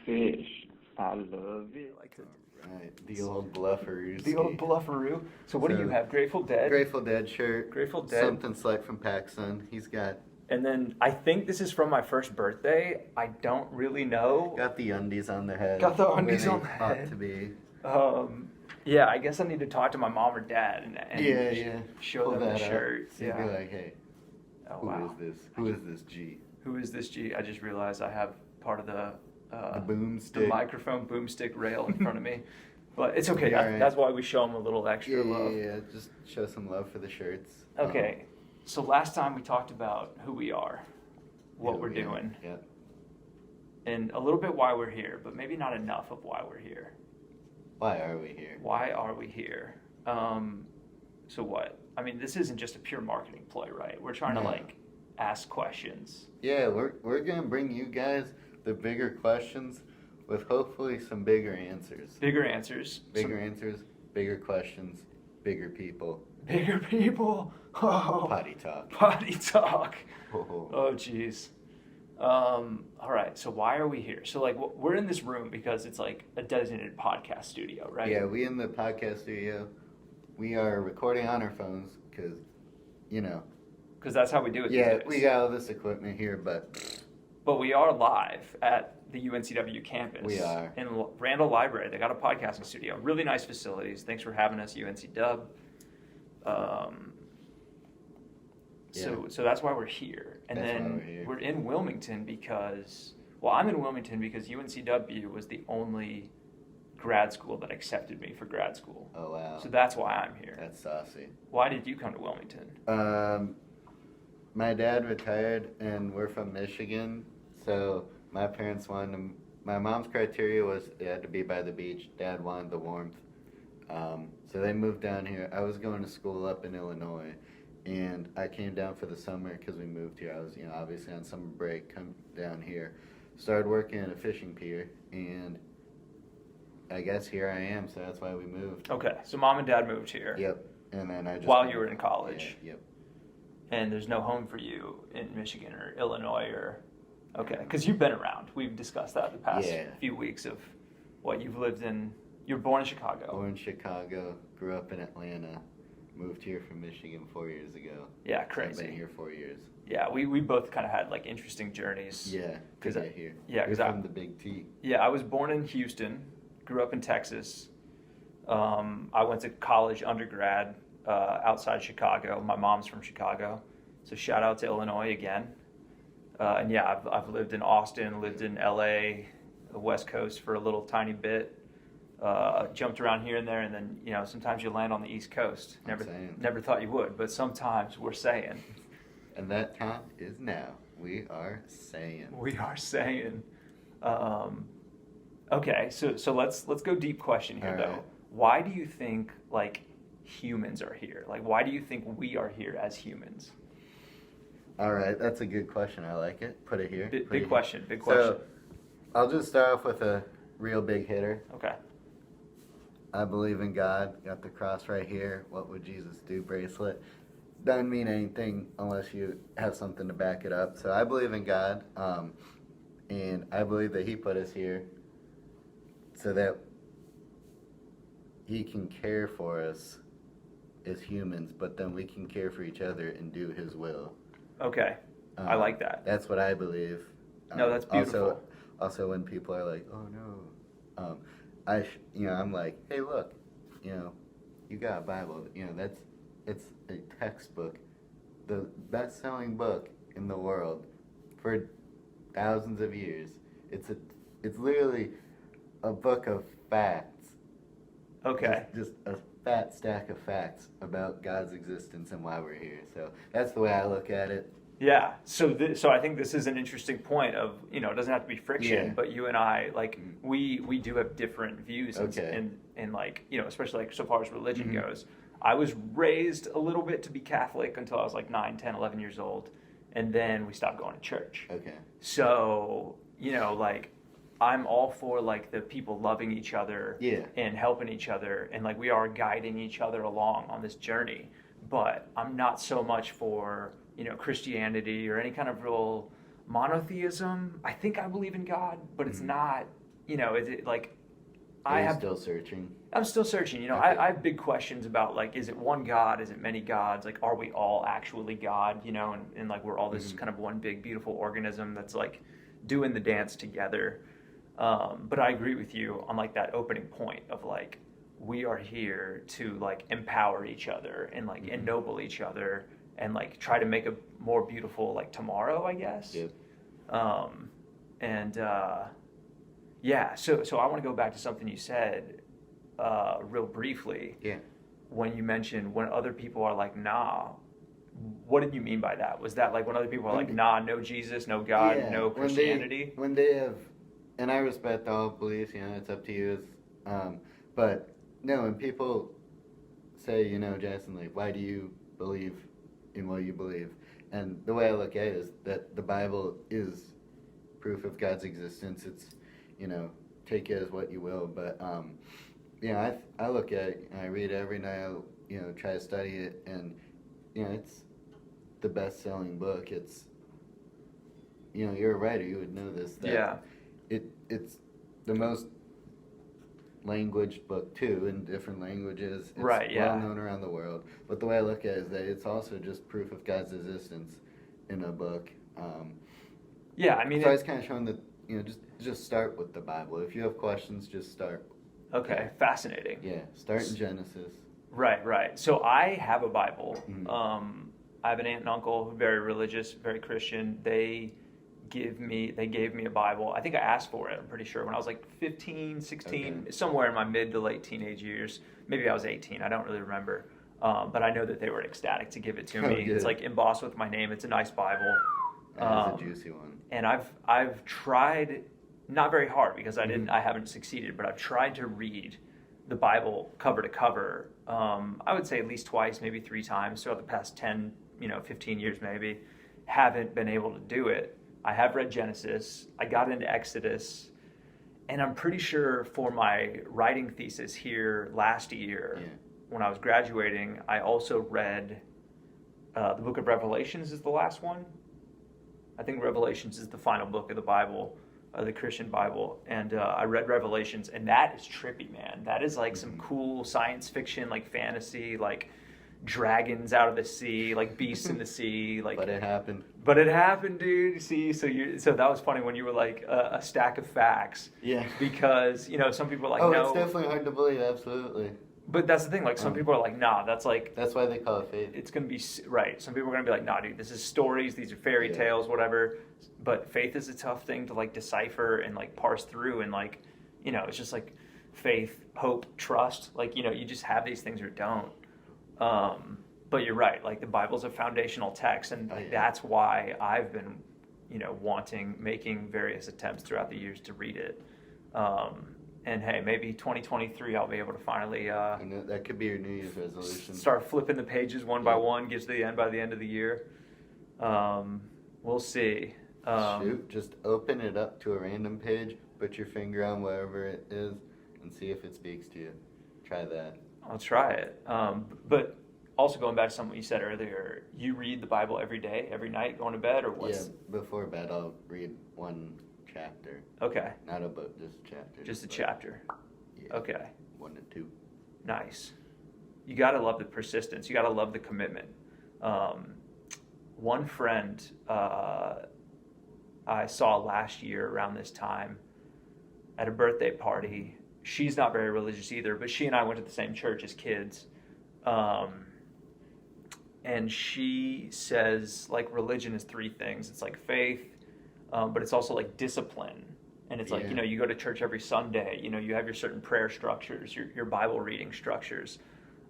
fish. I love it. I like to Right, the old blufferoo. the old blufferoo. So what do you have? Grateful Dead? Grateful Dead shirt. Grateful Dead. Something select from PacSun. He's got And then I think this is from my first birthday. I don't really know. the undies on the head. Got the where undies they on the ought head. to be. Yeah, I guess I need to talk to my mom or dad and show Pull them the that shirt. up. So you'd be like, hey, Oh, wow. who is this? Who is this G? Who is this G? I just realized I have part of the boomstick. the microphone boomstick rail in front of me. But it's okay. Yeah, right. That's why we show them a little extra Yeah, love. yeah, just show some love for the shirts. Okay. So last time we talked about who we are, what who we're we are. doing, Yep. and a little bit why we're here, but maybe not enough of why we're here. Why are we here? Why are we here? So what? I mean, this isn't just a pure marketing play, right? We're trying to No. like ask questions. Yeah, we're gonna bring you guys the bigger questions with hopefully some bigger answers. Bigger answers. Bigger answers, bigger questions, bigger people. Bigger people. Oh. Potty talk. Potty talk. Oh. Oh, jeez. All right. So why are we here? So like, we're in this room because it's like a designated podcast studio, right? Yeah, we in the podcast studio. We are recording on our phones because, Because that's how we do it. yeah, these days. we got all this equipment here, but But we are live at the UNCW campus. We are. In Randall Library. They got a podcasting studio. Really nice facilities. Thanks for having us, UNCW. So that's why we're here. And That's then why we're here. we're in Wilmington because, well, I'm in Wilmington because UNCW was the only grad school that accepted me for grad school. oh wow, So that's why I'm here. that's saucy. Why did you come to Wilmington? My dad retired, and we're from Michigan, so my parents wanted him. My mom's criteria was it had to be by the beach. Dad wanted the warmth, so they moved down here. I was going to school up in Illinois, and I came down for the summer because we moved here. I was, obviously on summer break, come down here, started working at a fishing pier, and I guess here I am. So that's why we moved. Okay, so mom and dad moved here. Yep, and then I just While you were in college. Yeah, yep. And there's no home for you in Michigan or Illinois or... Okay, because you've been around. We've discussed that the past few weeks of what you've lived in. You were born in Chicago. Born in Chicago, grew up in Atlanta, moved here from Michigan 4 years ago. Yeah, So I've crazy. been here 4 years. Yeah, we both kind of had like interesting journeys. Yeah, to get here. Yeah, You're because from the Big T. Yeah, I was born in Houston, grew up in Texas. I went to college undergrad outside Chicago. My mom's from Chicago, so shout out to Illinois again. And yeah, I've lived in Austin, lived in LA, the West Coast for a little tiny bit. Jumped around here and there, and then sometimes you land on the East Coast. Never thought you would, but sometimes we're saying. And that time is now. We are saying. We are saying. Okay, so let's go deep question here. All though. Right. Why do you think like humans are here? Like, why do you think we are here as humans? All right, that's a good question. I like it. Put it here. Big question. So, I'll just start off with a real big hitter. Okay. I believe in God. Got the cross right here. What would Jesus do? Bracelet. Doesn't mean anything unless you have something to back it up. So I believe in God, and I believe that He put us here so that He can care for us as humans, but then we can care for each other and do His will. Okay, I like that. That's what I believe. No, that's beautiful. Also, when people are like, "Oh no," I'm like, "Hey, look, you got a Bible. It's a textbook, the best-selling book in the world for thousands of years. It's literally a book of facts. Okay. Just a fat stack of facts about God's existence and why we're here. So that's the way I look at it. Yeah. So I think this is an interesting point of, it doesn't have to be friction, but you and I, like, we do have different views and like, especially like so far as religion goes. I was raised a little bit to be Catholic until I was like 9, 10, 11 years old. And then we stopped going to church. Okay. So, like, I'm all for like the people loving each other and helping each other. And like, we are guiding each other along on this journey. But I'm not so much for, Christianity or any kind of real monotheism. I think I believe in God, but it's not like Are I you have still searching? I'm still searching. Okay. I have big questions about like, is it one God? Is it many gods? Like, are we all actually God? And like we're all this kind of one big beautiful organism that's like doing the dance together. But I agree with you on like that opening point of like we are here to like empower each other and like ennoble each other and like try to make a more beautiful like tomorrow, I guess. Yep. And yeah, so I want to go back to something you said real briefly. Yeah. When you mentioned when other people are like, nah, what did you mean by that? Was that like when other people are like, nah, no Jesus, no God, no Christianity? When they have, and I respect all beliefs, it's up to you. But no, when people say, Jason, like, why do you believe in what you believe? And the way I look at it is that the Bible is proof of God's existence. It's, take it as what you will. But, I look at it, and I read it every night, try to study it, and, it's the best-selling book. It's, you're a writer, you would know this. That it's the most languaged book, too, in different languages. It's well known around the world. But the way I look at it is that it's also just proof of God's existence in a book. So I was kind of showing that, just start with the Bible. If you have questions, just start. Okay, fascinating. Yeah, start in Genesis. Right. So I have a Bible. Mm-hmm. I have an aunt and uncle, very religious, very Christian. They gave me a Bible. I think I asked for it, I'm pretty sure, when I was like 15, 16, somewhere in my mid to late teenage years. Maybe I was 18, I don't really remember. But I know that they were ecstatic to give it to me. Good. It's like embossed with my name. It's a nice Bible. It's a juicy one. And I've tried, not very hard because I haven't succeeded, but I've tried to read the Bible cover to cover. I would say at least twice, maybe 3 times throughout the past 10, 15 years maybe. Haven't been able to do it. I have read Genesis. I got into Exodus. And I'm pretty sure for my writing thesis here last year, when I was graduating, I also read the book of Revelations is the last one. I think Revelations is the final book of the Bible, the Christian Bible. And I read Revelations, and that is trippy, man. That is like some cool science fiction, like fantasy, like dragons out of the sea, like beasts in the sea. Like, But it happened. But it happened, dude. See, so that was funny when you were like a stack of facts. Yeah. Because, some people are like, no. It's definitely hard to believe, absolutely. But that's the thing, like some people are like, nah, that's like... That's why they call it faith. It's going to be, right. Some people are going to be like, nah, dude, this is stories, these are fairy tales, whatever. But faith is a tough thing to like decipher and like parse through and like, it's just like faith, hope, trust. Like, you just have these things or don't. But you're right, like the Bible's a foundational text, and that's why I've been, making various attempts throughout the years to read it. And hey, maybe 2023 I'll be able to finally that could be your New Year's resolution. Start flipping the pages one by one, get to the end by the end of the year. We'll see. Just open it up to a random page, put your finger on wherever it is, and see if it speaks to you. Try that. I'll try it. But also going back to something you said earlier, you read the Bible every day, every night, going to bed, or what's... Yeah, before bed I'll read one chapter. Okay. Not a book, just a chapter. Just a chapter. Yeah. Okay. 1 to 2. Nice. You got to love the persistence. You got to love the commitment. One friend I saw last year around this time at a birthday party. She's not very religious either, but she and I went to the same church as kids. And she says, like, religion is 3 things. It's like faith, but it's also like discipline. And it's like, you go to church every Sunday, you have your certain prayer structures, your Bible reading structures.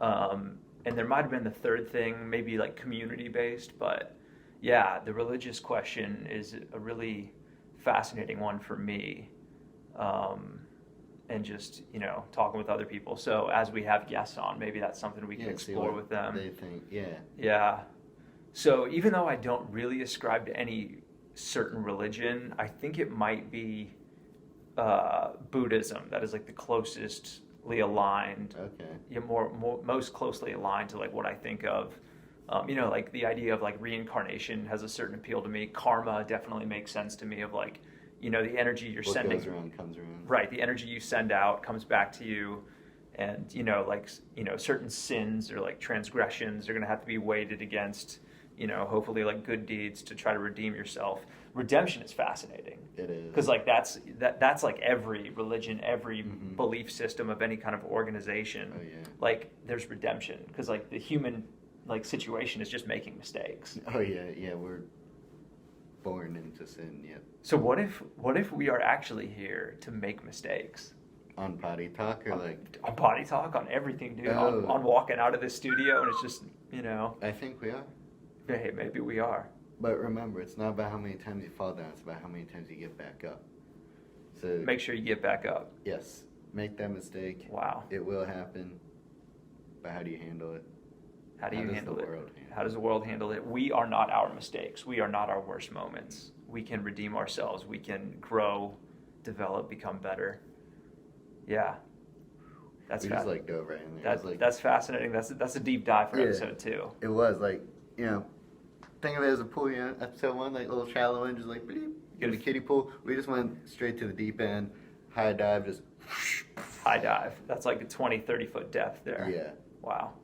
And there might have been the 3rd thing, maybe like community based, but yeah, the religious question is a really fascinating one for me. And just, talking with other people. So as we have guests on, maybe that's something we can explore with them. They think, Yeah. So even though I don't really ascribe to any certain religion, I think it might be Buddhism that is like the closestly aligned. Okay. Most closely aligned to like what I think of. Like the idea of like reincarnation has a certain appeal to me. Karma definitely makes sense to me of like, you know, the energy you're What sending. goes around comes around. Right, the energy you send out comes back to you, and you know, like, you know, certain sins or like transgressions are going to have to be weighted against, you know, hopefully like good deeds to try to redeem yourself. Redemption is fascinating. It is. Because like that's like every religion, every belief system of any kind of organization. Oh yeah. Like there's redemption because like the human like situation is just making mistakes. Oh yeah, we're born into sin. Yep. So what if we are actually here to make mistakes? On Poddy Talk or like On Poddy Talk, on everything, dude. Oh. On walking out of this studio and it's just, you know, I think we are. hey, maybe we are. But remember, it's not about how many times you fall down; it's about how many times you get back up. So Make sure you get back up. yes, make that mistake. Wow. It will happen. But how do you handle it? How do you does handle the it? world handle How does the world handle it? We are not our mistakes. We are not our worst moments. We can redeem ourselves. We can grow, develop, become better. Yeah. That's We just like dove right in there. It was like, that's fascinating. That's a deep dive for Yeah. episode 2. it was like, you know, think of it as a pool. You know, episode 1, like little shallow end, just like bleep, in the kiddie pool. We just went straight to the deep end, high dive, just High dive. That's like a 20, 30 foot depth there. yeah. Wow.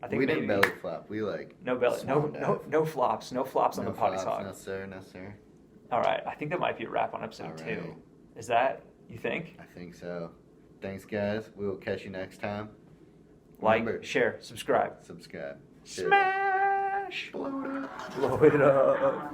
I think We maybe didn't belly flop. We like no belly, no swan dive. no flops, no flops on No the Poddy flops, Talk. no sir, no sir. All right, I think that might be a wrap on episode All 2. right. Is that, you think? I think so. Thanks, guys. We will catch you next time. Like, Remember, share, subscribe. subscribe. Share. Smash! Blow it up. Blow it up.